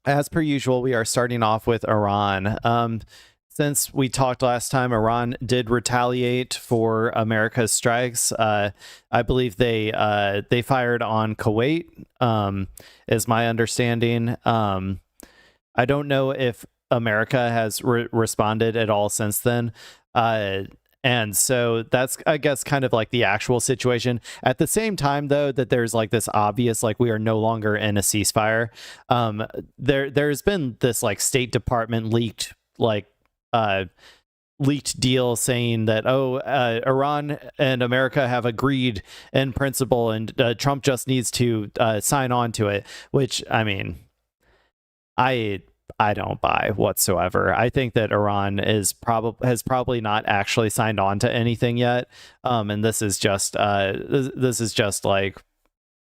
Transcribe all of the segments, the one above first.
As per usual, we are starting off with Iran. Since we talked last time, Iran did retaliate for America's strikes. I believe they fired on Kuwait, is my understanding. I don't know if America has responded at all since then. And so that's, I guess, kind of like the actual situation. At the same time, though, that there's like this obvious, like we are no longer in a ceasefire. There's been this like State Department leaked deal saying that Iran and America have agreed in principle, and Trump just needs to sign on to it. Which, I mean, I don't buy whatsoever. I think that Iran has probably not actually signed on to anything yet, and this is just like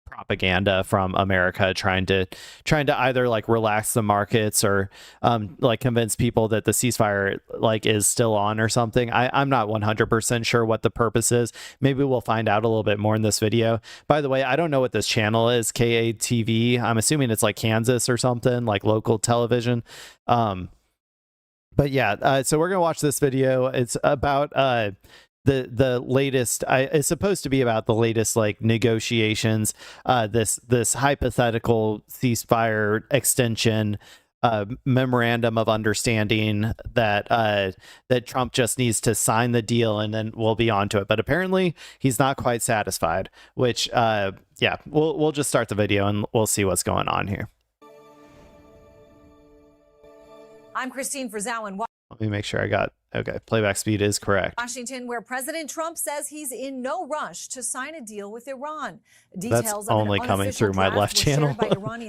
propaganda from America trying to either like relax the markets or like convince people that the ceasefire like is still on or something. I'm not 100% sure what the purpose is. Maybe we'll find out a little bit more in this video. By the way, I don't know what this channel is, KATV. I'm assuming it's like Kansas or something, like local television. But yeah, so we're gonna watch this video. It's about the latest. It's supposed to be about the latest like negotiations, this hypothetical ceasefire extension, memorandum of understanding that Trump just needs to sign the deal and then we'll be on to it. But apparently he's not quite satisfied, which yeah, we'll just start the video and we'll see what's going on here. I'm Christine Frizow. Let me make sure I got, okay, playback speed is correct. Washington, where President Trump says he's in no rush to sign a deal with Iran. That's only coming through my left channel.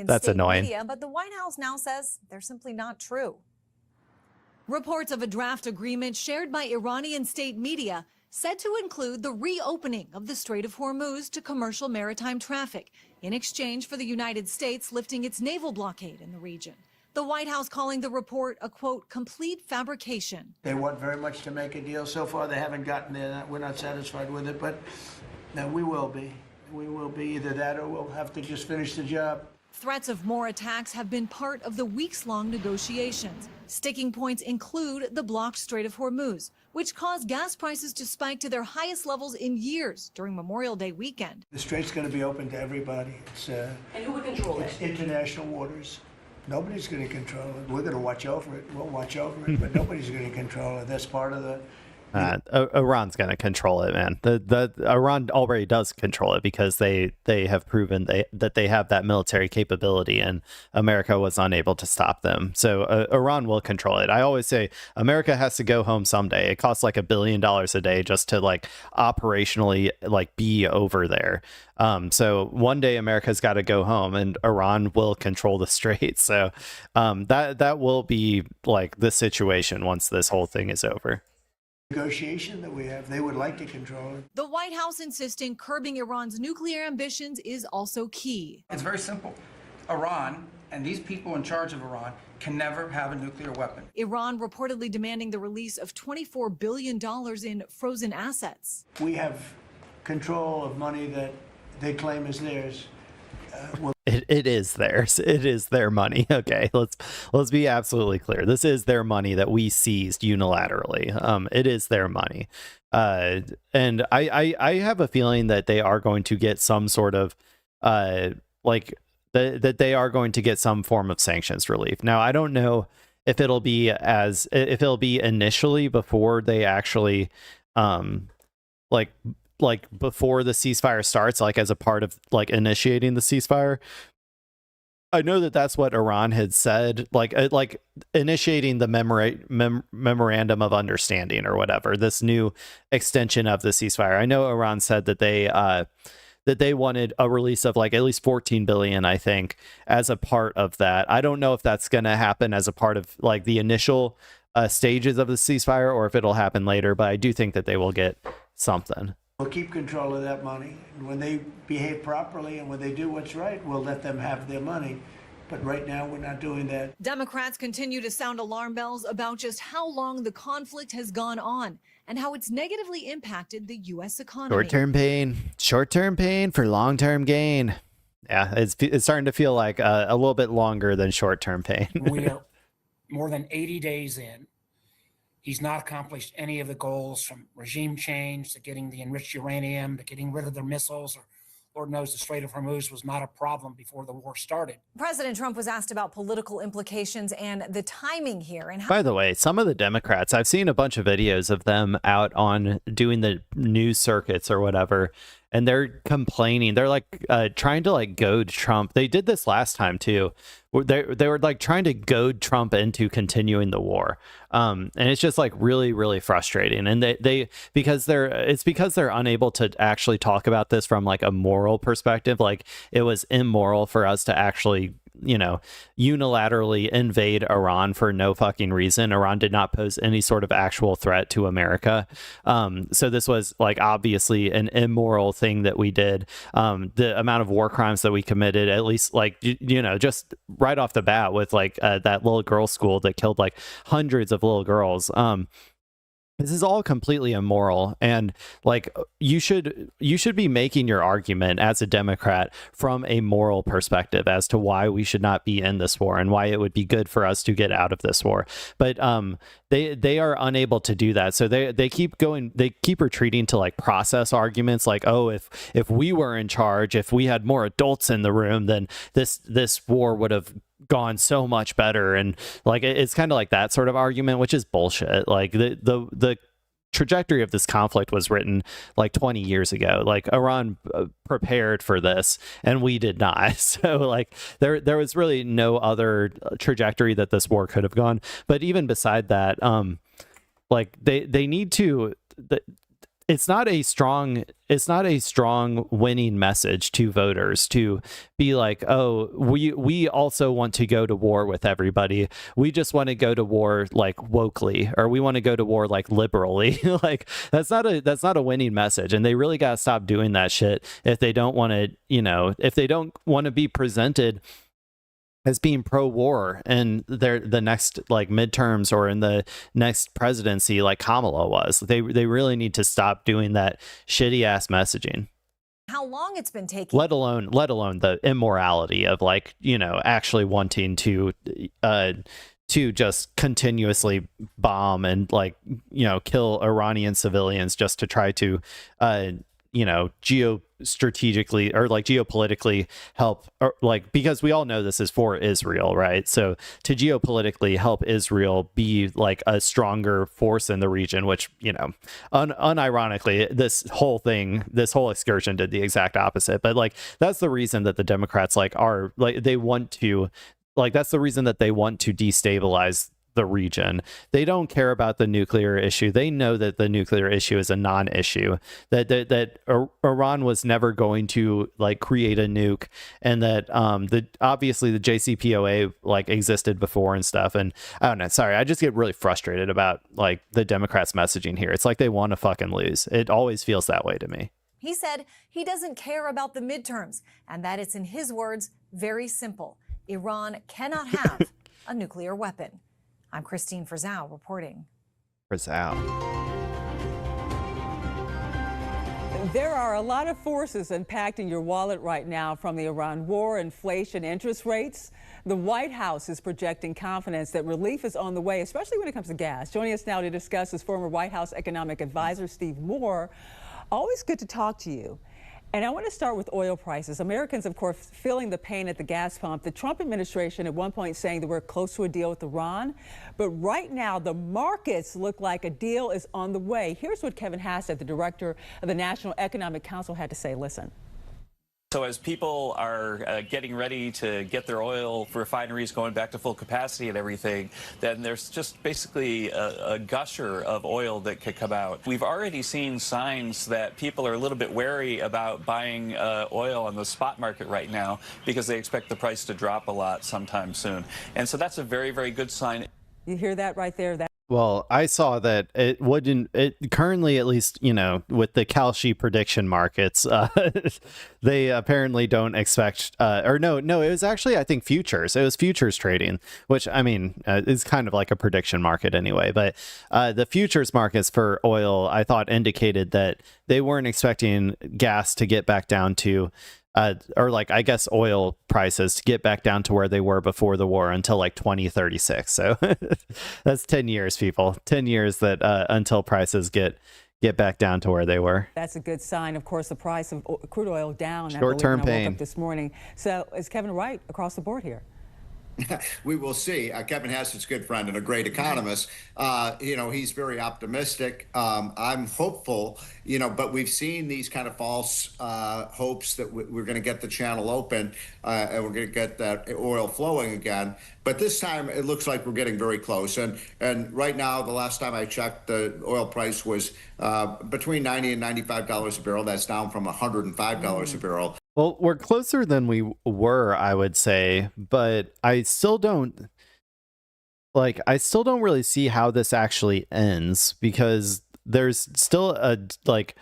That's annoying. Media, but the White House now says they're simply not true. Reports of a draft agreement shared by Iranian state media said to include the reopening of the Strait of Hormuz to commercial maritime traffic in exchange for the United States lifting its naval blockade in the region. The White House calling the report a, quote, complete fabrication. They want very much to make a deal. So far, they haven't gotten there. We're not satisfied with it, but we will be. We will be either that or we'll have to just finish the job. Threats of more attacks have been part of the weeks-long negotiations. Sticking points include the blocked Strait of Hormuz, which caused gas prices to spike to their highest levels in years during Memorial Day weekend. The strait's going to be open to everybody. And who would control it? It's international waters. Nobody's going to control it. We're going to watch over it. We'll watch over it, but nobody's going to control it. That's part of the... Iran's going to control it, man. Iran already does control it because they have proven that they have that military capability, and America was unable to stop them. So Iran will control it. I always say America has to go home someday. It costs like $1 billion a day just to like operationally like be over there. So one day America's got to go home, and Iran will control the strait. So that will be like the situation once this whole thing is over. Negotiation that we have, they would like to control it. The White House insisting curbing Iran's nuclear ambitions is also key. It's very simple. Iran and these people in charge of Iran can never have a nuclear weapon. Iran reportedly demanding the release of $24 billion in frozen assets. We have control of money that they claim is theirs. It is theirs. It is their money. Okay, let's be absolutely clear. This is their money that we seized unilaterally. It is their money, and I have a feeling that they are going to get some sort of like that they are going to get some form of sanctions relief. Now, I don't know if it'll be initially before they actually like before the ceasefire starts, like as a part of like initiating the ceasefire. I know that that's what Iran had said, like initiating the memorandum of understanding or whatever, this new extension of the ceasefire. I know Iran said that they wanted a release of like at least 14 billion, I think, as a part of that. I don't know if that's going to happen as a part of like the initial stages of the ceasefire or if it'll happen later, but I do think that they will get something. We'll keep control of that money. And when they behave properly and when they do what's right, we'll let them have their money. But right now, we're not doing that. Democrats continue to sound alarm bells about just how long the conflict has gone on and how it's negatively impacted the U.S. economy. Short-term pain for long-term gain. Yeah, it's starting to feel like a little bit longer than short-term pain. We are more than 80 days in. He's not accomplished any of the goals, from regime change to getting the enriched uranium to getting rid of their missiles, or Lord knows the Strait of Hormuz was not a problem before the war started. President Trump was asked about political implications and the timing here. And By the way, some of the Democrats, I've seen a bunch of videos of them out on doing the news circuits or whatever, and they're complaining. They're like trying to like goad Trump. They did this last time too. They were like trying to goad Trump into continuing the war. And it's just like really, really frustrating. And because they're unable to actually talk about this from like a moral perspective. Like, it was immoral for us to actually, you know, unilaterally invade Iran for no fucking reason. Iran did not pose any sort of actual threat to America. So this was like obviously an immoral thing that we did. The amount of war crimes that we committed, at least like, you know, just right off the bat with like that little girls' school that killed like hundreds of little girls. This is all completely immoral, and like you should be making your argument as a Democrat from a moral perspective as to why we should not be in this war and why it would be good for us to get out of this war. But they are unable to do that, so they keep retreating to like process arguments like, oh, if we were in charge, if we had more adults in the room, then this war would have gone so much better. And like it's kind of like that sort of argument, which is bullshit. Like the trajectory of this conflict was written like 20 years ago. Like Iran prepared for this and we did not. So like there was really no other trajectory that this war could have gone. But even beside that, like they need to, it's not a strong winning message to voters to be like, oh, we also want to go to war with everybody. We just want to go to war like wokely, or we want to go to war like liberally. Like that's not a winning message. And they really got to stop doing that shit if they don't want to, you know, if they don't want to be presented as being pro-war in the next like midterms or in the next presidency like Kamala was. They really need to stop doing that shitty ass messaging. How long it's been taking, let alone the immorality of like, you know, actually wanting to just continuously bomb and like, you know, kill Iranian civilians just to try to you know, geostrategically or like geopolitically help, or like, because we all know this is for Israel, right? So to geopolitically help Israel be like a stronger force in the region, which, you know, unironically, this whole excursion did the exact opposite. But like, that's the reason that the Democrats like are like, they want to, like, that's the reason that they want to destabilize the region. They don't care about the nuclear issue. They know that the nuclear issue is a non-issue, that Iran was never going to like create a nuke, and that obviously the JCPOA like existed before and stuff. And I don't know, sorry, I just get really frustrated about like the Democrats' messaging here. It's like they want to fucking lose. It always feels that way to me. He said he doesn't care about the midterms, and that it's, in his words, very simple. Iran cannot have a nuclear weapon. I'm Christine Frizzau reporting. Frizzau. There are a lot of forces impacting your wallet right now, from the Iran war, inflation, interest rates. The White House is projecting confidence that relief is on the way, especially when it comes to gas. Joining us now to discuss is former White House economic advisor Steve Moore. Always good to talk to you. And I want to start with oil prices. Americans, of course, feeling the pain at the gas pump. The Trump administration at one point saying that we're close to a deal with Iran. But right now, the markets look like a deal is on the way. Here's what Kevin Hassett, the director of the National Economic Council, had to say. Listen. So as people are getting ready to get their oil refineries going back to full capacity and everything, then there's just basically a gusher of oil that could come out. We've already seen signs that people are a little bit wary about buying oil on the spot market right now because they expect the price to drop a lot sometime soon. And so that's a very, very good sign. You hear that right there? Well, I saw that it currently, at least, you know, with the Kalshi prediction markets, they apparently don't expect, no, it was actually, I think, futures. It was futures trading, which, I mean, is kind of like a prediction market anyway. But the futures markets for oil, I thought, indicated that they weren't expecting gas to get back down to or like I guess oil prices to get back down to where they were before the war until like 2036. So that's 10 years, people. 10 years that until prices get back down to where they were. That's a good sign. Of course, the price of crude oil down. Short-term I woke pain up this morning. So is Kevin right across the board here? We will see. Kevin Hessett's a good friend and a great economist. He's very optimistic. I'm hopeful, but we've seen these kind of false hopes that we're going to get the channel open and we're going to get that oil flowing again. But this time it looks like we're getting very close. And right now, the last time I checked, the oil price was between $90 and $95 a barrel. That's down from $105 a barrel. Well, we're closer than we were, I would say, but I still don't really see how this actually ends, because there's still a like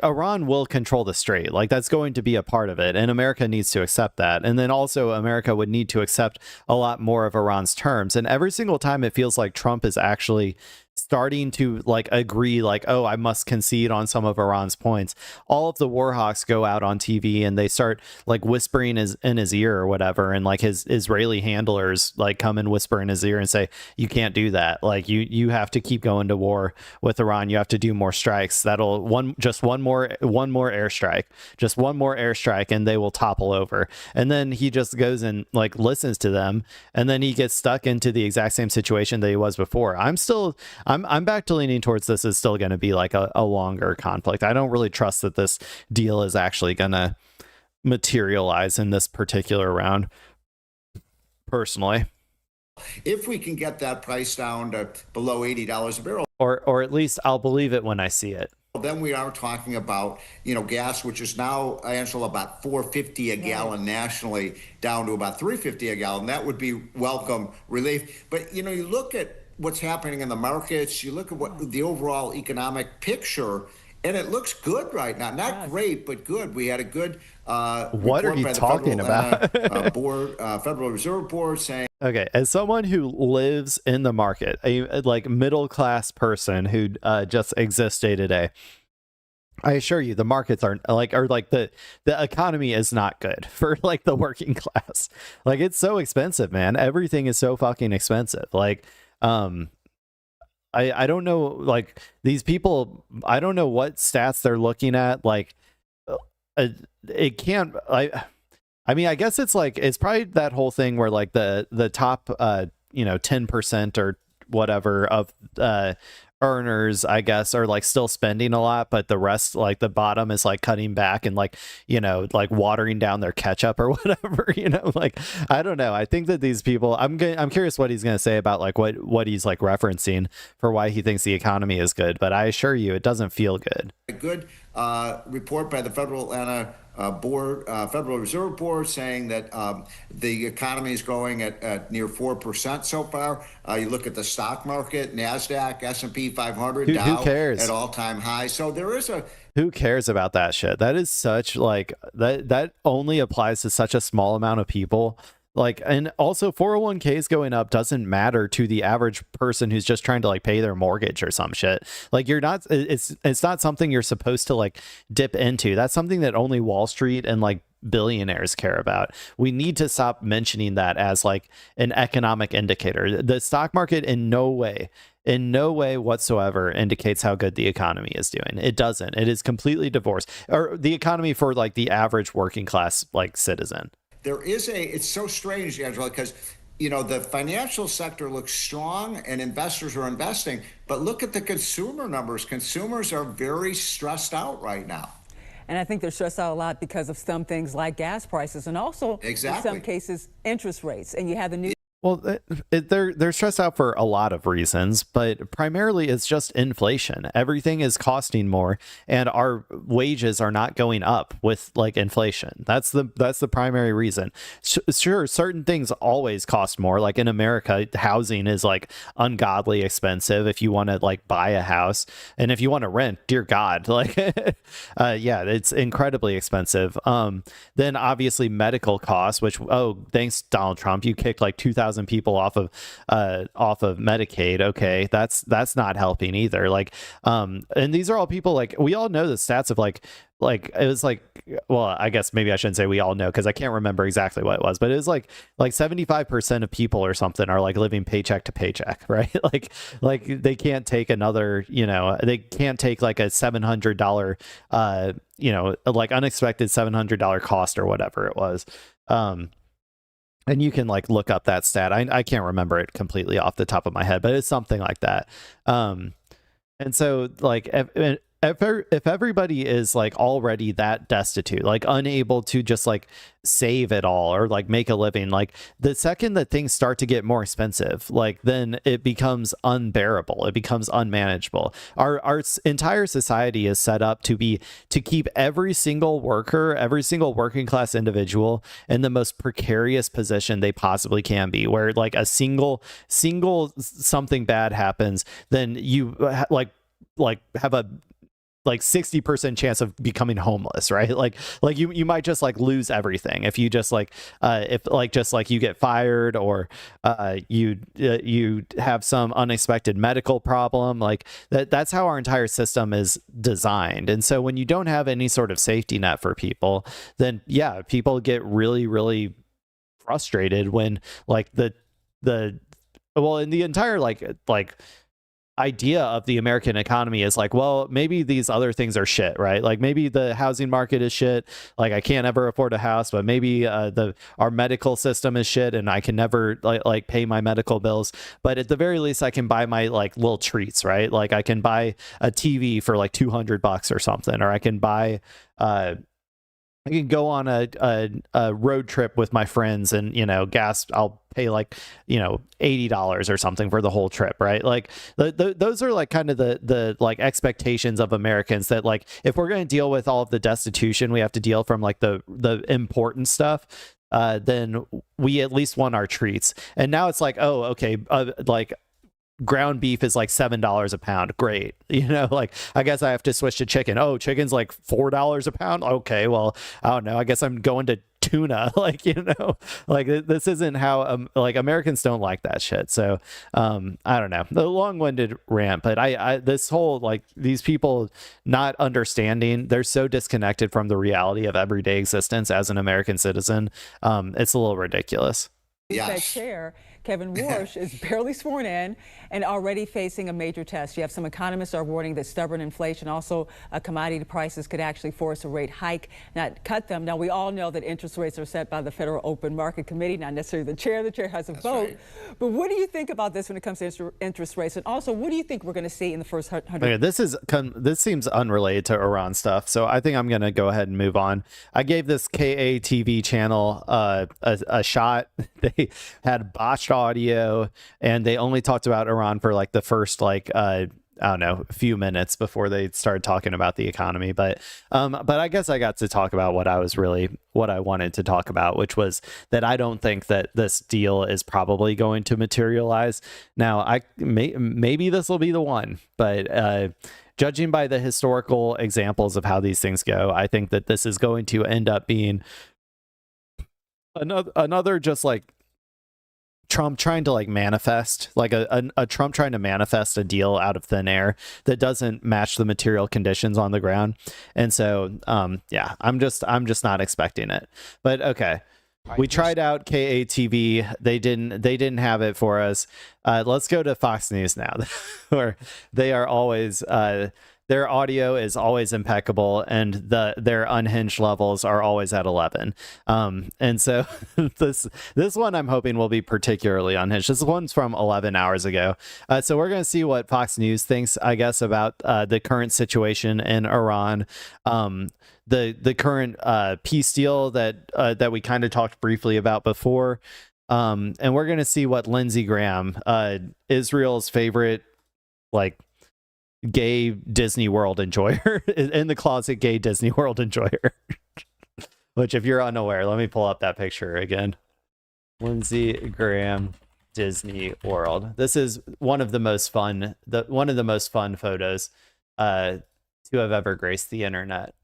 Iran will control the strait. Like that's going to be a part of it, and America needs to accept that. And then also America would need to accept a lot more of Iran's terms. And every single time it feels like Trump is actually starting to like agree, like, oh, I must concede on some of Iran's points, all of the war hawks go out on TV and they start like whispering in his ear or whatever, and like his Israeli handlers like come and whisper in his ear and say, you can't do that, like you have to keep going to war with Iran, you have to do more strikes, that'll one more airstrike and they will topple over. And then he just goes and like listens to them, and then he gets stuck into the exact same situation that he was before. I'm back to leaning towards this is still going to be like a longer conflict. I don't really trust that this deal is actually going to materialize in this particular round, personally. If we can get that price down to below $80 a barrel, or at least I'll believe it when I see it. Then we are talking about, gas, which is now, Angela, about $4.50 a gallon nationally, down to about $3.50 a gallon. That would be welcome relief. But, you look at what's happening in the markets, you look at what the overall economic picture, and it looks good right now. Not great, but good. We had a good what are you talking about? Federal Reserve Board saying. Okay, as someone who lives in the market, a like middle class person who just exists day to day, I assure you the markets the economy is not good for like the working class. Like it's so expensive, man. Everything is so fucking expensive. Like I don't know, like these people, I don't know what stats they're looking at. Like it can't, I mean, I guess it's like, it's probably that whole thing where like the top 10% or whatever of earners, I guess, are like still spending a lot, but the rest, like the bottom, is like cutting back and like like watering down their ketchup or whatever. Like I don't know. I think that these people, I'm curious what he's gonna say about like what he's like referencing for why he thinks the economy is good, but I assure you it doesn't feel good. A good report by the Federal Reserve Board saying that the economy is growing at near 4% so far. You look at the stock market, NASDAQ, S&P 500, Dow at all-time highs. So there is who cares about that shit? That is such like that only applies to such a small amount of people. Like, and also 401ks going up doesn't matter to the average person who's just trying to like pay their mortgage or some shit. Like it's not something you're supposed to like dip into. That's something that only Wall Street and like billionaires care about. We need to stop mentioning that as like an economic indicator. The stock market in no way whatsoever indicates how good the economy is doing. It doesn't. It is completely divorced, or the economy for like the average working class like citizen. It's so strange, Angela, because, the financial sector looks strong and investors are investing, but look at the consumer numbers. Consumers are very stressed out right now. And I think they're stressed out a lot because of some things like gas prices and also in some cases interest rates. And you have the new. Well, they're stressed out for a lot of reasons, but primarily it's just inflation. Everything is costing more, and our wages are not going up with like inflation. That's the primary reason. Sure, certain things always cost more. Like in America, housing is like ungodly expensive if you want to like buy a house, and if you want to rent, dear God, like yeah, it's incredibly expensive. Then obviously medical costs, which thanks Donald Trump, you kicked like $2,000 100,000 people off of Medicaid. Okay, that's not helping either. Like, and these are all people, like, we all know the stats of like it was like, well, I guess maybe I shouldn't say we all know, because I can't remember exactly what it was, but it was like 75% of people or something are like living paycheck to paycheck, right? like they can't take another, they can't take like a $700 like unexpected $700 cost or whatever it was. And you can like look up that stat. I can't remember it completely off the top of my head, but it's something like that. And so like if everybody is like already that destitute, like unable to just like save it all or like make a living, like the second that things start to get more expensive, like then it becomes unbearable, it becomes unmanageable. Our entire society is set up to keep every single worker, every single working class individual in the most precarious position they possibly can be, where like a single something bad happens, then you like have a 60% chance of becoming homeless, right? Like you might just like lose everything if you just like you get fired, or you have some unexpected medical problem. Like that's how our entire system is designed. And so when you don't have any sort of safety net for people, then yeah, people get really, really frustrated when like and the entire like idea of the American economy is like, well, maybe these other things are shit, right? Like maybe the housing market is shit, like I can't ever afford a house, but maybe our medical system is shit and I can never like pay my medical bills, but at the very least I can buy my like little treats, right? Like I can buy a TV for like $200 or something, or I can buy I can go on a road trip with my friends and, gas, I'll pay like, $80 or something for the whole trip, right? Like those are like kind of the like expectations of Americans, that like, if we're going to deal with all of the destitution, we have to deal from like the important stuff. Then we at least want our treats. And now it's like, oh, okay. Like ground beef is like $7 a pound. Great. Like I guess I have to switch to chicken. Oh, chicken's like $4 a pound. Okay, well, I don't know. I guess I'm going to tuna. Like, like this isn't how like Americans don't like that shit. So I don't know. The long-winded rant, but I this whole like these people not understanding, they're so disconnected from the reality of everyday existence as an American citizen. It's a little ridiculous. Yes. That chair, Kevin Warsh, is barely sworn in and already facing a major test. You have some economists are warning that stubborn inflation, also commodity prices, could actually force a rate hike, not cut them. Now, we all know that interest rates are set by the Federal Open Market Committee, not necessarily the chair. The chair has a vote. Right. But what do you think about this when it comes to interest rates? And also, what do you think we're going to see in the first 100? Okay, this seems unrelated to Iran stuff, so I think I'm going to go ahead and move on. I gave this KATV channel a shot. They had botched audio, and they only talked about Iran for like the first I don't know, a few minutes before they started talking about the economy. But I guess I got to talk about what I wanted to talk about, which was that I don't think that this deal is probably going to materialize. Now, maybe this will be the one, but judging by the historical examples of how these things go, I think that this is going to end up being another just like Trump trying to like manifest, like a Trump trying to manifest a deal out of thin air that doesn't match the material conditions on the ground. And so yeah, I'm just not expecting it. But okay, we tried out KATV. They didn't have it for us. Let's go to Fox News now, where they are always their audio is always impeccable, and their unhinged levels are always at 11. And so this one I'm hoping will be particularly unhinged. This one's from 11 hours ago. So we're going to see what Fox News thinks, I guess, about the current situation in Iran, the current peace deal that we kind of talked briefly about before. And we're going to see what Lindsey Graham, Israel's favorite, like, gay Disney World enjoyer, in the closet gay Disney World enjoyer, which, if you're unaware, let me pull up that picture again. Lindsey Graham Disney World. This is one of the most fun photos to have ever graced the internet.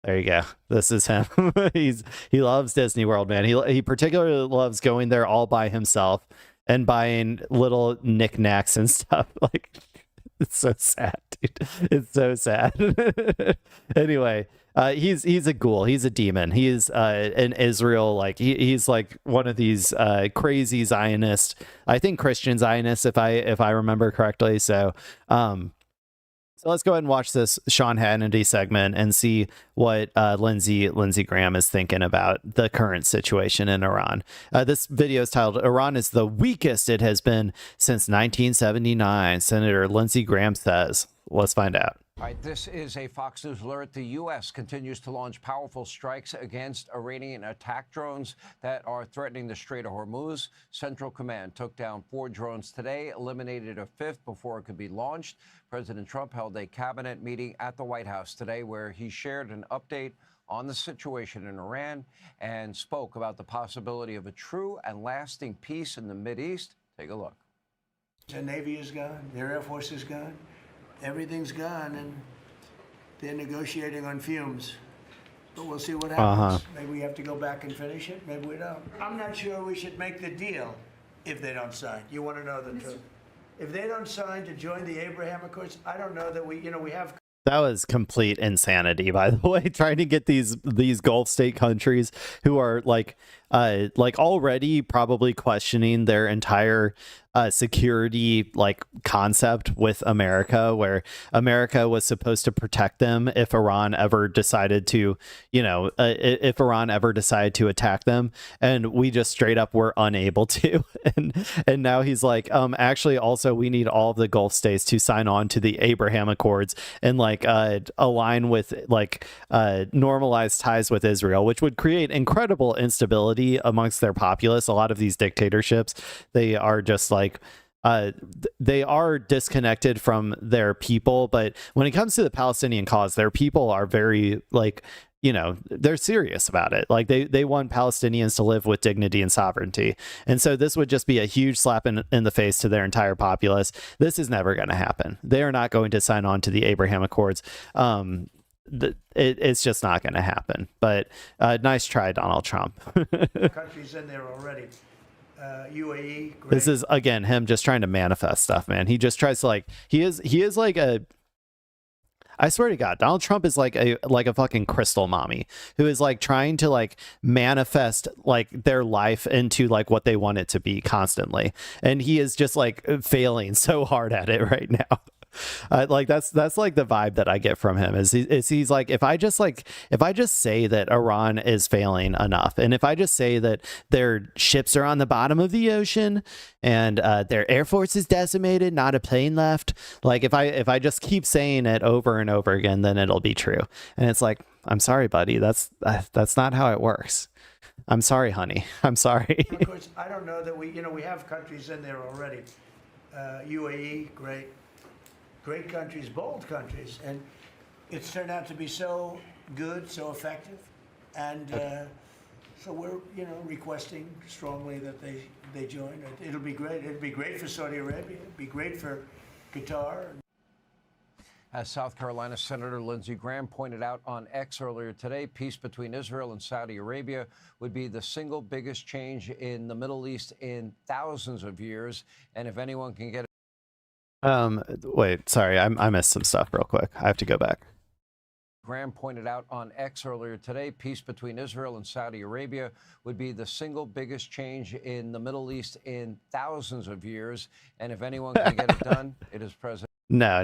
There you go. This is him. He loves Disney World, man. He particularly loves going there all by himself and buying little knickknacks and stuff. Like, it's so sad, dude. It's so sad. Anyway, he's a ghoul. He's a demon. He is in Israel. Like he's like one of these crazy Zionist, I think Christian Zionists, if I remember correctly. So so let's go ahead and watch this Sean Hannity segment and see what Lindsey Graham is thinking about the current situation in Iran. This video is titled, "Iran is the weakest it has been since 1979, Senator Lindsey Graham says." Let's find out. All right, this is a Fox News alert. The U.S. continues to launch powerful strikes against Iranian attack drones that are threatening the Strait of Hormuz. Central Command took down 4 drones today, eliminated a 5th before it could be launched. President Trump held a cabinet meeting at the White House today where he shared an update on the situation in Iran and spoke about the possibility of a true and lasting peace in the Mideast. Take a look. Their Navy is gone. Their Air Force is gone. Everything's gone, and they're negotiating on fumes. But we'll see what happens. Maybe we have to go back and finish it. Maybe we don't. I'm not sure we should make the deal if they don't sign. You want to know the truth? If they don't sign to join the Abraham Accords, I don't know that we have. That was complete insanity, by the way, trying to get these Gulf state countries who are like already probably questioning their entire security like concept with America, where America was supposed to protect them if Iran ever decided to, if Iran ever decided to attack them, and we just straight up were unable to. And now he's like, actually, also we need all of the Gulf states to sign on to the Abraham Accords and like align with like normalized ties with Israel, which would create incredible instability amongst their populace. A lot of these dictatorships, they are just like they are disconnected from their people, but when it comes to the Palestinian cause, their people are very like, they're serious about it. Like they want Palestinians to live with dignity and sovereignty. And so this would just be a huge slap in the face to their entire populace. This is never going to happen. They are not going to sign on to the Abraham Accords. It's just not going to happen. But nice try, Donald Trump. Countries in there already. UAE. Great. This is again him just trying to manifest stuff, man. He just tries to like he is like a. I swear to God, Donald Trump is like a fucking crystal mommy who is like trying to like manifest like their life into like what they want it to be constantly, and he is just like failing so hard at it right now. Like that's like the vibe that I get from him is he's like, if I just say that Iran is failing enough, and if I just say that their ships are on the bottom of the ocean and their air force is decimated, not a plane left, like if I just keep saying it over and over again, then it'll be true. And it's like, I'm sorry, buddy, that's not how it works. I'm sorry, honey. I'm sorry. Of course, I don't know that we have countries in there already. UAE, great countries, bold countries, and it's turned out to be so good, so effective, and so we're requesting strongly that they join. It'll be great. It'll be great for Saudi Arabia. It'll be great for Qatar. As South Carolina Senator Lindsey Graham pointed out on X earlier today, peace between Israel and Saudi Arabia would be the single biggest change in the Middle East in thousands of years, and if anyone can get wait, sorry, I missed some stuff real quick. I have to go back. Graham pointed out on X earlier today, peace between Israel and Saudi Arabia would be the single biggest change in the Middle East in thousands of years. And if anyone can get it done, it is President. No,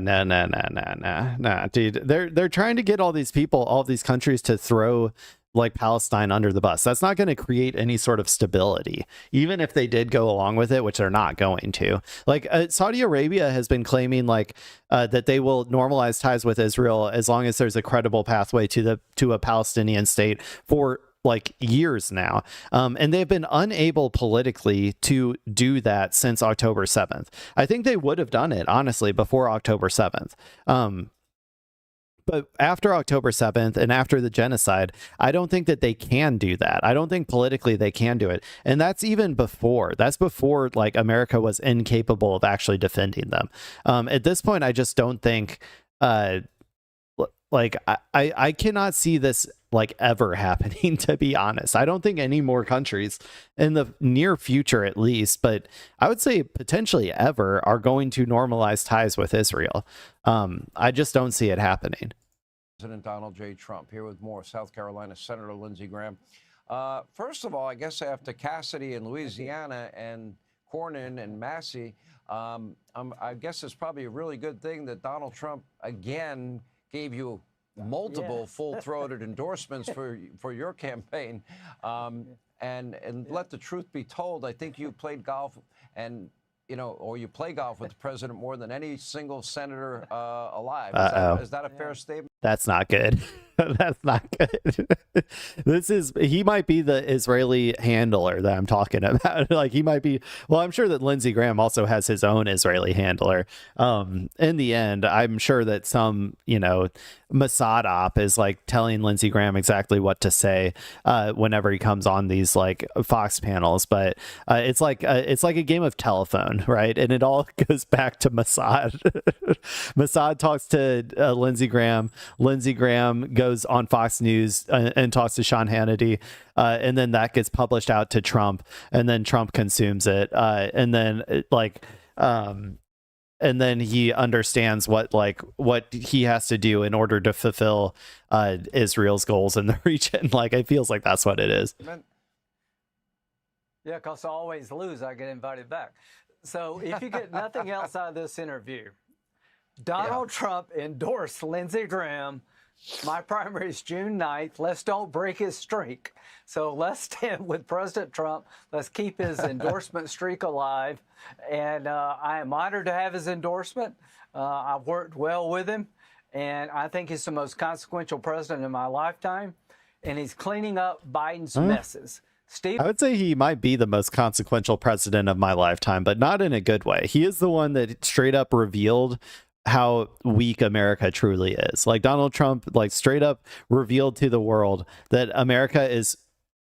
dude. They're trying to get all these people, all these countries to throw like Palestine under the bus. That's not going to create any sort of stability, even if they did go along with it, which they're not going to. Like Saudi Arabia has been claiming like that they will normalize ties with Israel as long as there's a credible pathway to a Palestinian state for like years now. And they've been unable politically to do that since October 7th. I think they would have done it, honestly, before October 7th. But after October 7th and after the genocide, I don't think that they can do that. I don't think politically they can do it. And that's even before. That's before like America was incapable of actually defending them. At this point, I just don't think like I cannot see this like ever happening, to be honest. I don't think any more countries in the near future, at least, but I would say potentially ever, are going to normalize ties with Israel. I just don't see it happening. President Donald J. Trump here with more. South Carolina Senator Lindsey Graham. First of all, I guess after Cassidy in Louisiana and Cornyn and Massey, I guess it's probably a really good thing that Donald Trump again gave you multiple full-throated endorsements for your campaign. And let the truth be told, I think you played golf and, or you play golf with the president more than any single senator alive. Is that a fair statement? That's not good. That's not good. He might be the Israeli handler that I'm talking about. Like, he might be, well, I'm sure that Lindsey Graham also has his own Israeli handler. In the end, I'm sure that some, Mossad op is like telling Lindsey Graham exactly what to say whenever he comes on these like Fox panels. But it's like a game of telephone, right? And it all goes back to Mossad. Mossad talks to Lindsey Graham. Lindsey Graham goes on Fox News and talks to Sean Hannity, and then that gets published out to Trump, and then Trump consumes it, and then he understands what he has to do in order to fulfill Israel's goals in the region. Like, it feels like that's what it is. Yeah, because I always lose, I get invited back. So if you get nothing else out of this interview, Donald Trump endorsed Lindsey Graham. My primary is June 9th. Let's don't break his streak. So let's stand with President Trump. Let's keep his endorsement streak alive. And I am honored to have his endorsement. I've worked well with him. And I think he's the most consequential president in my lifetime. And he's cleaning up Biden's messes. Steve? I would say he might be the most consequential president of my lifetime, but not in a good way. He is the one that straight up revealed how weak America truly is. Like, Donald Trump, like, straight up revealed to the world that America is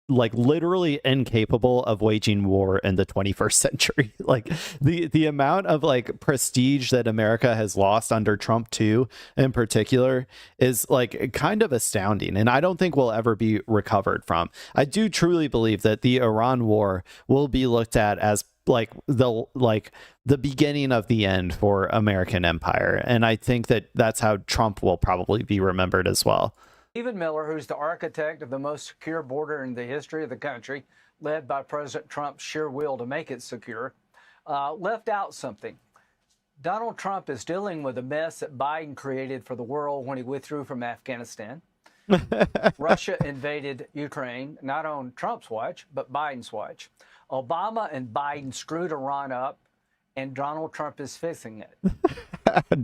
like literally incapable of waging war in the 21st century. Like, the amount of like prestige that America has lost under Trump too, in particular, is like kind of astounding, and I don't think will ever be recovered from. I do truly believe that the Iran war will be looked at as the beginning of the end for American empire, and I think that that's how Trump will probably be remembered as well. Stephen Miller, who's the architect of the most secure border in the history of the country, led by President Trump's sheer will to make it secure, left out something. Donald Trump is dealing with a mess that Biden created for the world when he withdrew from Afghanistan. Russia invaded Ukraine, not on Trump's watch, but Biden's watch. Obama and Biden screwed Iran up, and Donald Trump is fixing it.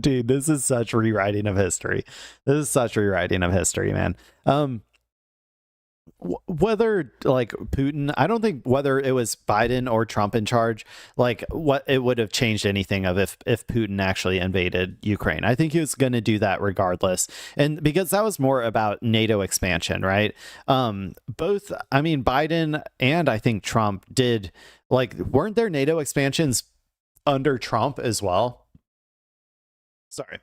Dude, this is such rewriting of history. This is such rewriting of history, man. Whether like Putin, I don't think whether it was Biden or Trump in charge, like what it would have changed anything of if Putin actually invaded Ukraine. I think he was going to do that regardless. And because that was more about NATO expansion, right? Both, I mean, Biden and I think Trump did, like, weren't there NATO expansions under Trump as well? Sorry.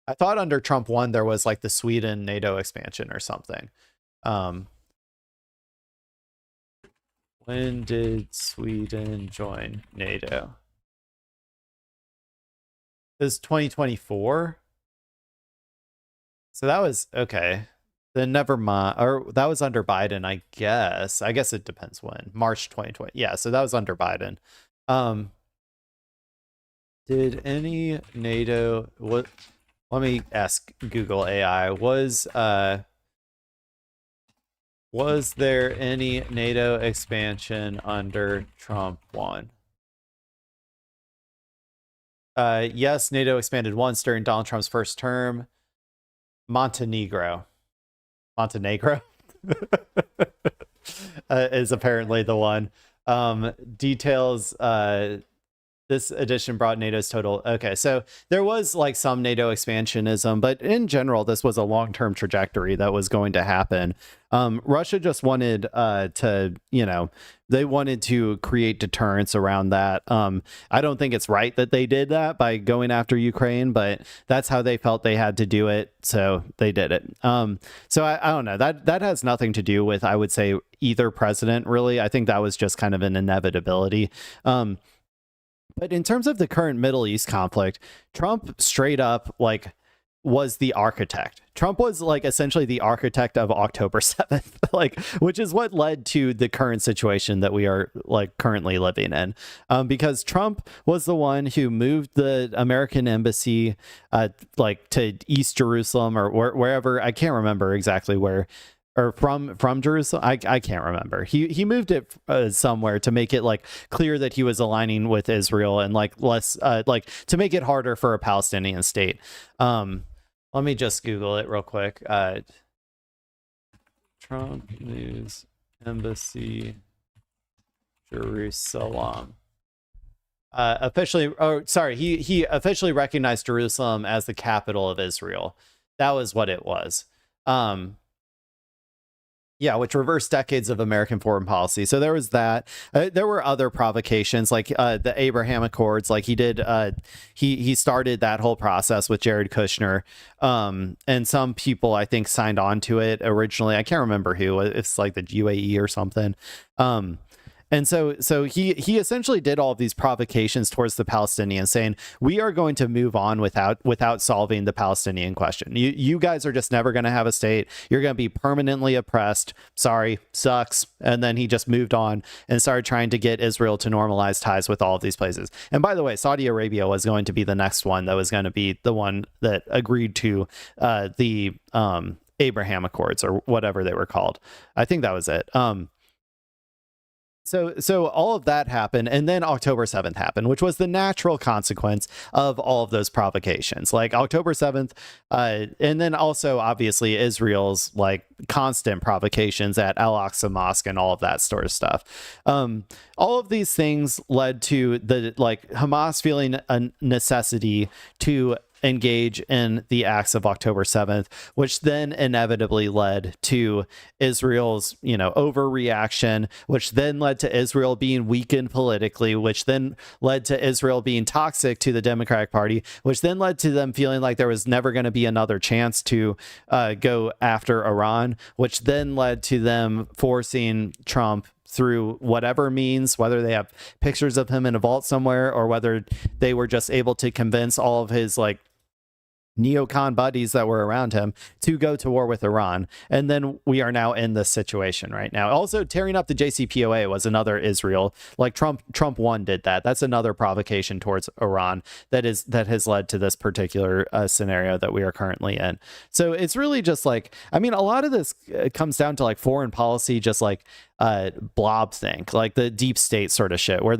I thought under Trump 1, there was like the Sweden NATO expansion or something. When did Sweden join NATO? It was 2024. So that was okay. Then never mind. Or that was under Biden, I guess. I guess it depends when. March 2020. Yeah, so that was under Biden. Did any NATO, what, let me ask Google AI, was there any NATO expansion under Trump 1? Yes, NATO expanded once during Donald Trump's first term. Montenegro is apparently the one. Details This addition brought NATO's total. Okay, so there was like some NATO expansionism, but in general, this was a long-term trajectory that was going to happen. Russia just wanted to, they wanted to create deterrence around that. I don't think it's right that they did that by going after Ukraine, but that's how they felt they had to do it, so they did it. So I don't know. That has nothing to do with, I would say, either president, really. I think that was just kind of an inevitability. But in terms of the current Middle East conflict, Trump straight up was the architect. Trump was essentially the architect of October 7th, which is what led to the current situation that we are currently living in. Because Trump was the one who moved the American embassy to East Jerusalem or wherever. I can't remember exactly where. Or from Jerusalem, I can't remember. He moved it somewhere to make it clear that he was aligning with Israel and less to make it harder for a Palestinian state. Let me just Google it real quick. Trump moves embassy Jerusalem. He officially recognized Jerusalem as the capital of Israel. That was what it was. Yeah, which reversed decades of American foreign policy. So there was that. There were other provocations, like the Abraham Accords. He did. He started that whole process with Jared Kushner, and some people I think signed on to it originally. I can't remember who. It's the UAE or something. And so he essentially did all of these provocations towards the Palestinians, saying, we are going to move on without solving the Palestinian question. You guys are just never going to have a state. You're going to be permanently oppressed. Sorry, sucks. And then he just moved on and started trying to get Israel to normalize ties with all of these places. And by the way, Saudi Arabia was going to be the next one that was going to be the one that agreed to the Abraham Accords or whatever they were called. I think that was it. So all of that happened, and then October 7th happened, which was the natural consequence of all of those provocations, October 7th, and then also obviously Israel's constant provocations at Al-Aqsa Mosque and all of that sort of stuff. All of these things led to the Hamas feeling a necessity to engage in the acts of October 7th, which then inevitably led to Israel's, overreaction, which then led to Israel being weakened politically, which then led to Israel being toxic to the Democratic Party, which then led to them feeling like there was never going to be another chance to go after Iran, which then led to them forcing Trump through whatever means, whether they have pictures of him in a vault somewhere or whether they were just able to convince all of his neocon buddies that were around him to go to war with Iran. And then we are now in this situation right now. Also, tearing up the JCPOA was another Israel. Trump 1 did that. That's another provocation towards Iran that has led to this particular scenario that we are currently in. So it's really just a lot of this comes down to foreign policy, just blob think, the deep state sort of shit, where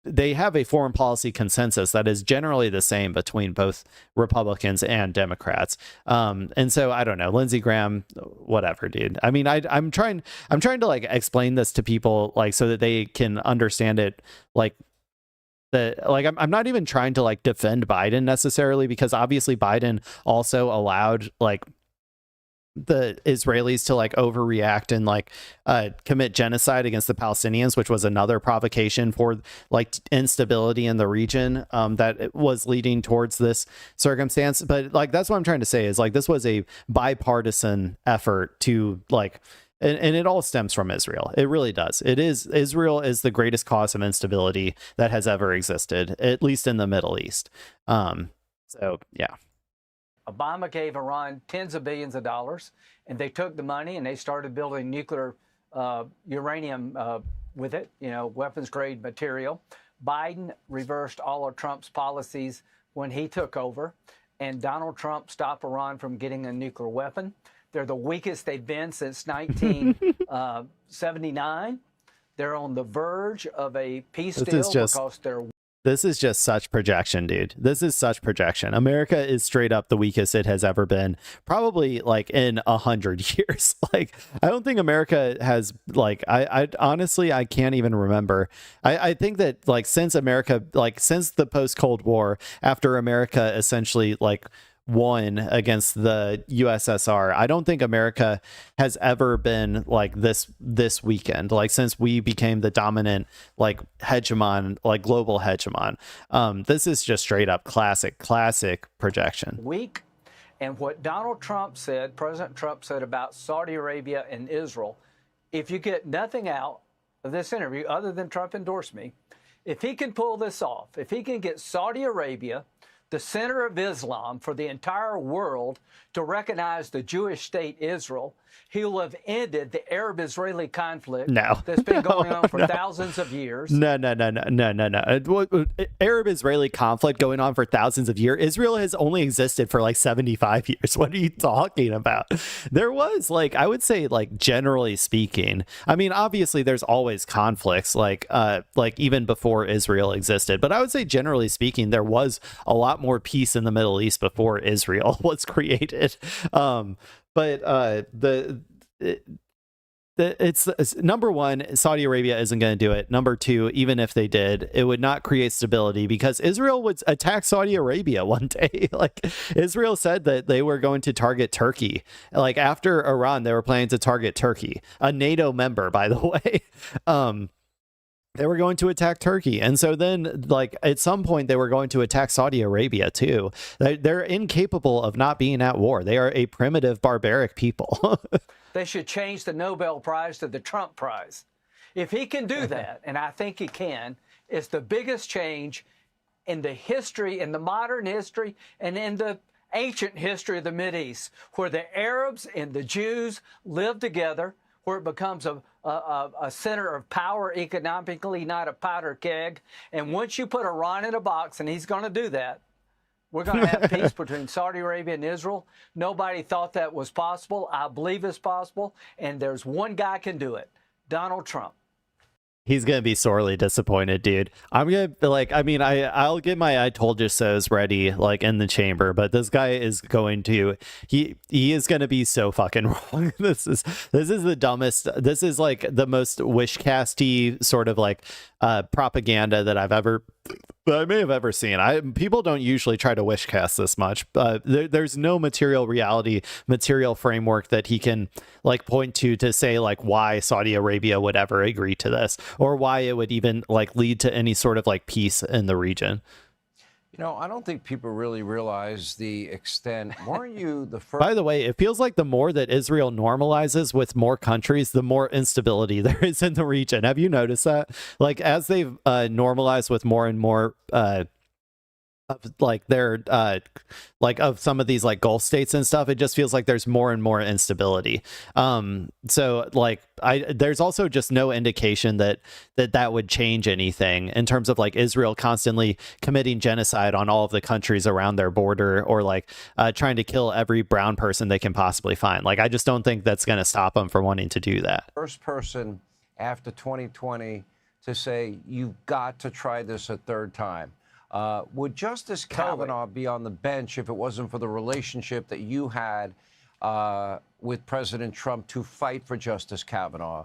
they have a foreign policy consensus that is generally the same between both Republicans and Democrats. And so I don't know, Lindsey Graham, whatever, dude. I mean, I'm trying to explain this to people so that they can understand it. I'm not even trying to defend Biden necessarily, because obviously Biden also allowed the Israelis to overreact and commit genocide against the Palestinians, which was another provocation for instability in the region that was leading towards this circumstance. But that's what I'm trying to say is this was a bipartisan effort to and it all stems from Israel. It really does. Israel is the greatest cause of instability that has ever existed, at least in the Middle East. So yeah. Obama gave Iran tens of billions of dollars, and they took the money and they started building nuclear uranium with it, weapons-grade material. Biden reversed all of Trump's policies when he took over, and Donald Trump stopped Iran from getting a nuclear weapon. They're the weakest they've been since 1979. They're on the verge of a peace deal because they're This is just such projection, dude. This is such projection. America is straight up the weakest it has ever been, probably like in 100 years. Like, I don't think America has, like, I honestly, I can't even remember. I think that, like, since America, like, since the post-Cold War, after America essentially, like, won against the USSR, I don't think America has ever been like this weekend, like since we became the dominant, like, hegemon, like global hegemon. This is just straight up classic projection. Weak. And what Donald Trump said, President Trump said about Saudi Arabia and Israel, if you get nothing out of this interview other than Trump endorsed me, if he can pull this off, if he can get Saudi Arabia, the center of Islam for the entire world, to recognize the Jewish state Israel, he will have ended the Arab-Israeli conflict that's been going on for thousands of years. No. Arab-Israeli conflict going on for thousands of years. Israel has only existed for like 75 years. What are you talking about? There was, like, I would say, like, generally speaking, I mean, obviously there's always conflicts, like even before Israel existed. But I would say, generally speaking, there was a lot more peace in the Middle East before Israel was created. It's number one, Saudi Arabia isn't going to do it. Number two, even if they did, it would not create stability because Israel would attack Saudi Arabia one day. Like, Israel said that they were going to target Turkey. Like, after Iran, they were planning to target Turkey, a NATO member, by the way. They were going to attack Turkey. And so then, like, at some point, they were going to attack Saudi Arabia, too. They're incapable of not being at war. They are a primitive, barbaric people. They should change the Nobel Prize to the Trump Prize. If he can do that, and I think he can, it's the biggest change in the history, in the modern history, and in the ancient history of the Mideast, where the Arabs and the Jews live together, where it becomes a center of power economically, not a powder keg. And once you put Iran in a box, and he's going to do that, we're going to have peace between Saudi Arabia and Israel. Nobody thought that was possible. I believe it's possible. And there's one guy can do it, Donald Trump. He's going to be sorely disappointed, dude. I'm going to, like, I mean, I'll get my I told you so's ready, like, in the chamber, but this guy is going to, he is going to be so fucking wrong. This is the dumbest, this is like the most wishcasty sort of like propaganda that I may have ever seen. People don't usually try to wishcast this much, but there's no material reality, material framework that he can, like, point to say, like, why Saudi Arabia would ever agree to this, or why it would even, like, lead to any sort of, like, peace in the region. You know, I don't think people really realize the extent. Weren't you the first? By the way, it feels like the more that Israel normalizes with more countries, the more instability there is in the region. Have you noticed that? Like, as they've normalized with more and more of, like, their like, of some of these, like, Gulf states and stuff, it just feels like there's more and more instability. So, like, there's also just no indication that would change anything in terms of, like, Israel constantly committing genocide on all of the countries around their border, or, like, trying to kill every brown person they can possibly find. Like, I just don't think that's going to stop them from wanting to do that. First person after 2020 to say, you've got to try this a third time. Would Justice Kavanaugh be on the bench if it wasn't for the relationship that you had with President Trump to fight for Justice Kavanaugh?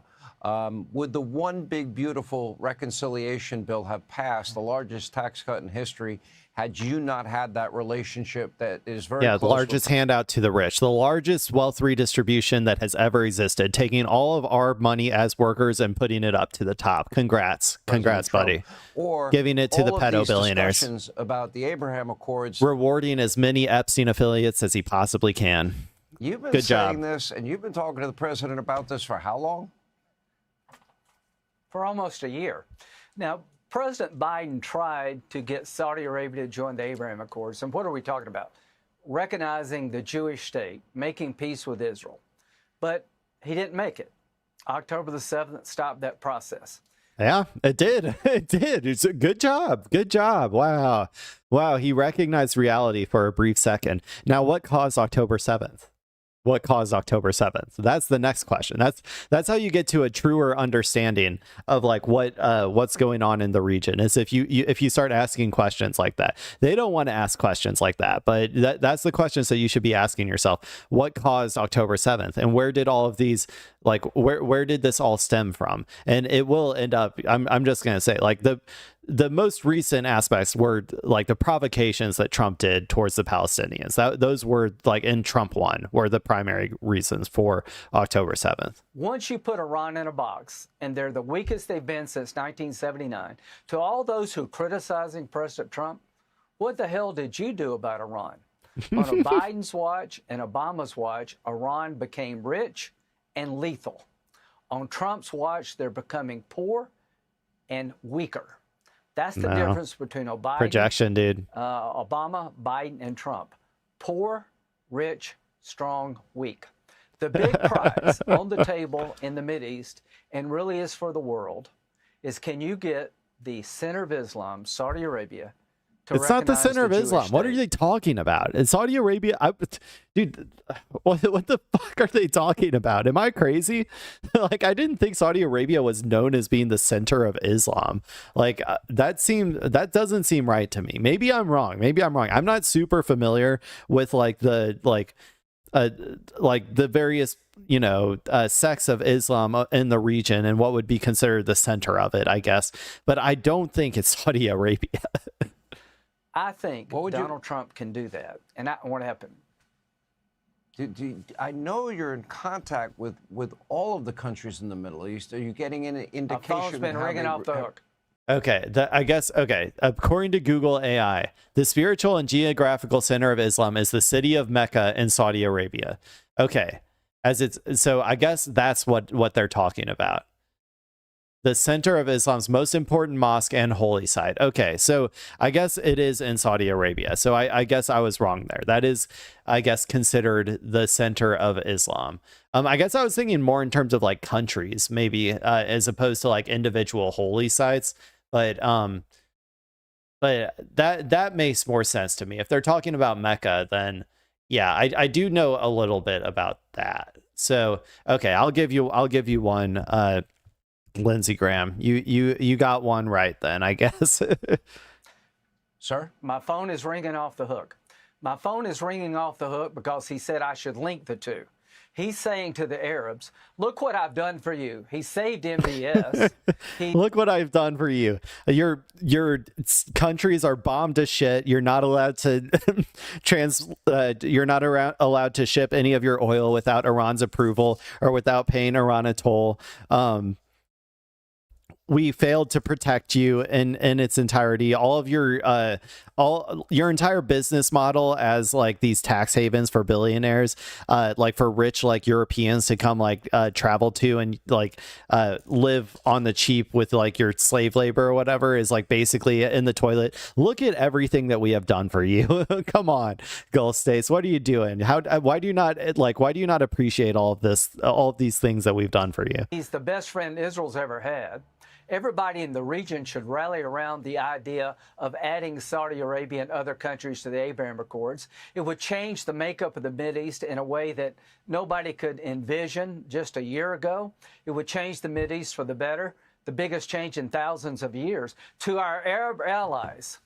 Would the one big, beautiful reconciliation bill have passed, the largest tax cut in history, had you not had that relationship that is very close? The largest handout to the rich, the largest wealth redistribution that has ever existed, taking all of our money as workers and putting it up to the top. Congrats, buddy. Or giving it to the pedo billionaires. About the Abraham Accords, rewarding as many Epstein affiliates as he possibly can. You've been saying this, and you've been talking to the president about this for how long? For almost a year. Now, President Biden tried to get Saudi Arabia to join the Abraham Accords. And what are we talking about? Recognizing the Jewish state, making peace with Israel. But he didn't make it. October the 7th stopped that process. Yeah, it did. It did. It's a good job. Good job. Wow. Wow. He recognized reality for a brief second. Now, what caused October 7th? what caused October 7th? That's the next question. That's how you get to a truer understanding of like what's going on in the region, is if you start asking questions like that. They don't want to ask questions like that, but that's the questions that you should be asking yourself. What caused October 7th, and where did all of these, like where did this all stem from? And it will end up, I'm just gonna say, like the most recent aspects were like the provocations that Trump did towards the Palestinians. Those were like in Trump 1 were the primary reasons for October 7th. Once you put Iran in a box, and they're the weakest they've been since 1979, to all those who criticizing President Trump, what the hell did you do about Iran? On Biden's watch and Obama's watch, Iran became rich and lethal. On Trump's watch, they're becoming poor and weaker. That's the difference between projection, dude. Obama, Biden, and Trump. Poor, rich, strong, weak. The big prize on the table in the Mideast, and really is for the world, is can you get the center of Islam, Saudi Arabia, to it's not the center of Jewish Islam. state? What are they talking about? In Saudi Arabia, dude, what the fuck are they talking about? Am I crazy? Like, I didn't think Saudi Arabia was known as being the center of Islam. Like, that doesn't seem right to me. Maybe I'm wrong. I'm not super familiar with like the various, sects of Islam in the region and what would be considered the center of it, I guess. But I don't think it's Saudi Arabia. I think Donald Trump can do that. And what happened? I know you're in contact with all of the countries in the Middle East. Are you getting an indication? My phone's been ringing off the hook. Okay, according to Google AI, the spiritual and geographical center of Islam is the city of Mecca in Saudi Arabia. Okay, so I guess that's what they're talking about. The center of Islam's most important mosque and holy site. Okay, so I guess it is in Saudi Arabia. So I guess I was wrong there. That is, I guess, considered the center of Islam. I guess I was thinking more in terms of like countries, maybe, as opposed to like individual holy sites. But that makes more sense to me. If they're talking about Mecca, then yeah, I do know a little bit about that. So okay, I'll give you one. Lindsey Graham, you got one right then, I guess. Sir? My phone is ringing off the hook. My phone is ringing off the hook because he said I should link the two. He's saying to the Arabs, look what I've done for you. He saved MBS. Look what I've done for you. Your countries are bombed to shit. You're not allowed to allowed to ship any of your oil without Iran's approval or without paying Iran a toll. We failed to protect you in its entirety. All your entire business model as like these tax havens for billionaires, like for rich like Europeans to come like travel to and like live on the cheap with like your slave labor or whatever, is like basically in the toilet. Look at everything that we have done for you. Come on, Gulf states, what are you doing? Why do you not appreciate all of these things that we've done for you? He's the best friend Israel's ever had. Everybody in the region should rally around the idea of adding Saudi Arabia and other countries to the Abraham Accords. It would change the makeup of the Mideast in a way that nobody could envision just a year ago. It would change the Mideast for the better, the biggest change in thousands of years. To our Arab allies,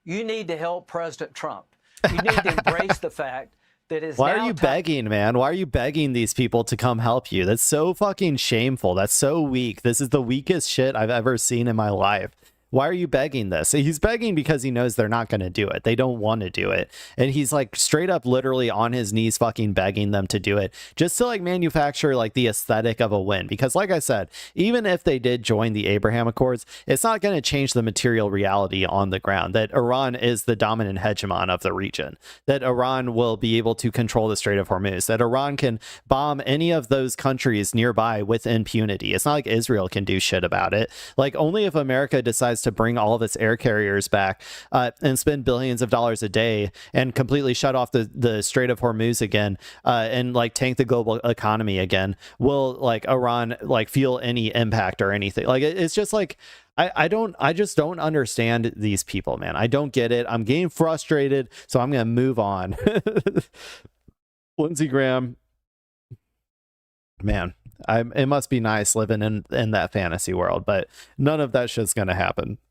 you need to help President Trump. You need to embrace the fact that is. Why are you begging, man? Why are you begging these people to come help you? That's so fucking shameful. That's so weak. This is the weakest shit I've ever seen in my life. Why are you begging this? He's begging because he knows they're not going to do it. They don't want to do it. And he's like straight up literally on his knees fucking begging them to do it just to like manufacture like the aesthetic of a win. Because like I said, even if they did join the Abraham Accords, it's not going to change the material reality on the ground that Iran is the dominant hegemon of the region, that Iran will be able to control the Strait of Hormuz, that Iran can bomb any of those countries nearby with impunity. It's not like Israel can do shit about it. Like only if America decides to bring all of its air carriers back and spend billions of dollars a day and completely shut off the Strait of Hormuz again and like tank the global economy again, will like Iran like feel any impact or anything. Like it's just like I just don't understand these people, man. I don't get it. I'm getting frustrated, so I'm gonna move on. Lindsey Graham, Man, it must be nice living in that fantasy world, but none of that shit's going to happen.